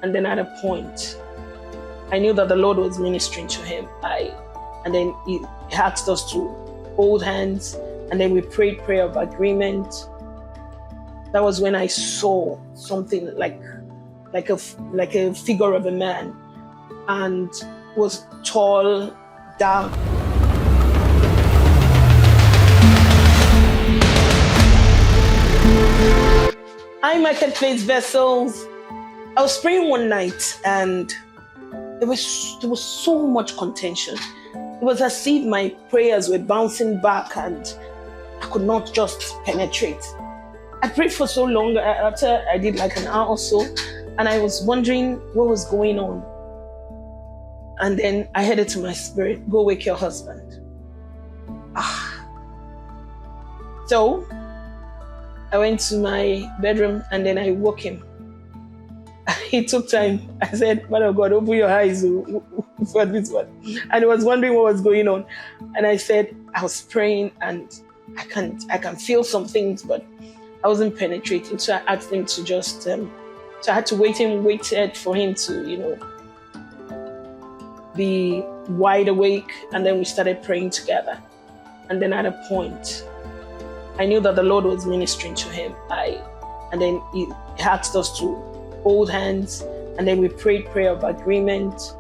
And then at a point, I knew that the Lord was ministering to him. And then he asked us to hold hands, and then we prayed prayer of agreement. That was when I saw something like a figure of a man, and was tall, dark. Hi, Marketplace Vessels. I was praying one night, and there was so much contention. It was as if my prayers were bouncing back, and I could not just penetrate. I prayed for so long. After I did like an hour or so, and I was wondering what was going on. And then I heard it to my spirit, go wake your husband. So I went to my bedroom, and then I woke him. It took time. I said, "Man of God, open your eyes for this one." And he was wondering what was going on. And I said, I was praying, and I can feel some things, but I wasn't penetrating. So I asked him to just, so I had to waited for him to, be wide awake. And then we started praying together. And then at a point, I knew that the Lord was ministering to him. And then he asked us to hold hands, and then we prayed prayer of agreement.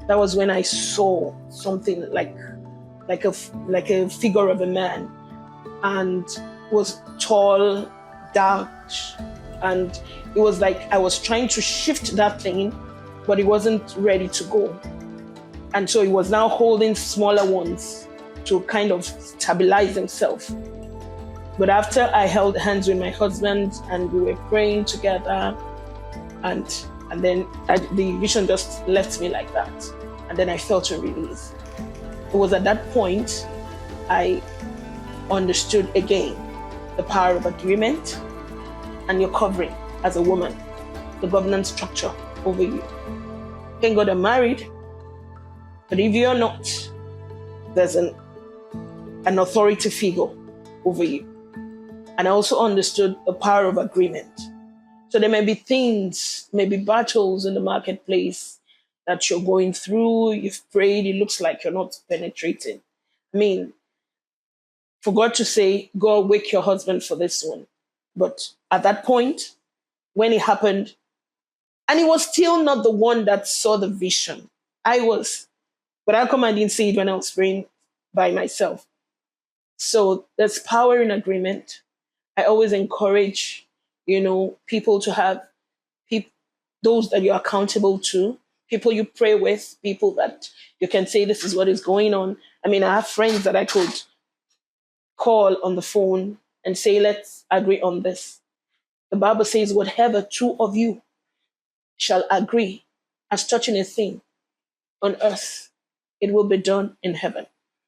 That was when I saw something like a figure of a man, and was tall, dark, and it was like I was trying to shift that thing, but it wasn't ready to go. And so he was now holding smaller ones to kind of stabilize himself. But after I held hands with my husband and we were praying together, and then the vision just left me like that. And then I felt a release. It was at that point I understood again the power of agreement and your covering as a woman, the governance structure over you. Thank God I'm married, but if you're not, there's an authority figure over you. And I also understood the power of agreement. So there may be things, maybe battles in the marketplace that you're going through. You've prayed, it looks like you're not penetrating. I mean, for God to say, go wake your husband for this one. But at that point, when it happened, and he was still not the one that saw the vision. I was. But how come I didn't see it when I was praying by myself? So there's power in agreement. I always encourage, people to have those that you're accountable to, people you pray with, people that you can say, this is what is going on. I mean, I have friends that I could call on the phone and say, let's agree on this. The Bible says, whatever two of you shall agree as touching a thing on earth, it will be done in heaven.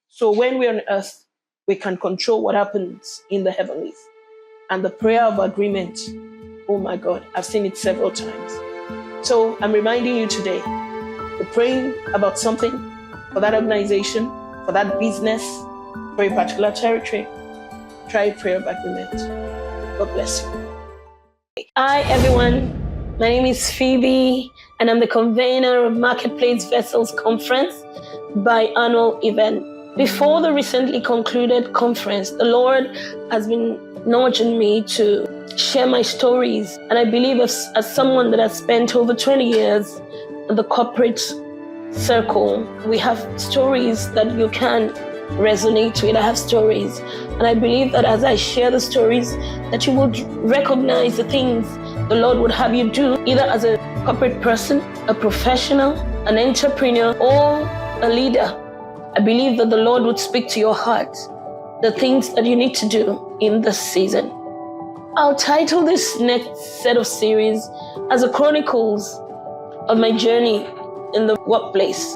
So when we're on earth, we can control what happens in the heavenlies. And the prayer of agreement, oh my God, I've seen it several times. So I'm reminding you today, we're praying about something for that organization, for that business, for a particular territory. Try prayer of agreement. God bless you. Hi, everyone. My name is Phoebe, and I'm the convener of Marketplace Vessels Conference biannual event. Before the recently concluded conference, the Lord has been nudging me to share my stories. And I believe as someone that has spent over 20 years in the corporate circle, we have stories that you can resonate with. I have stories. And I believe that as I share the stories, that you would recognize the things the Lord would have you do, either as a corporate person, a professional, an entrepreneur, or a leader. I believe that the Lord would speak to your heart, the things that you need to do in this season. I'll title this next set of series as a Chronicles of My Journey in the Workplace.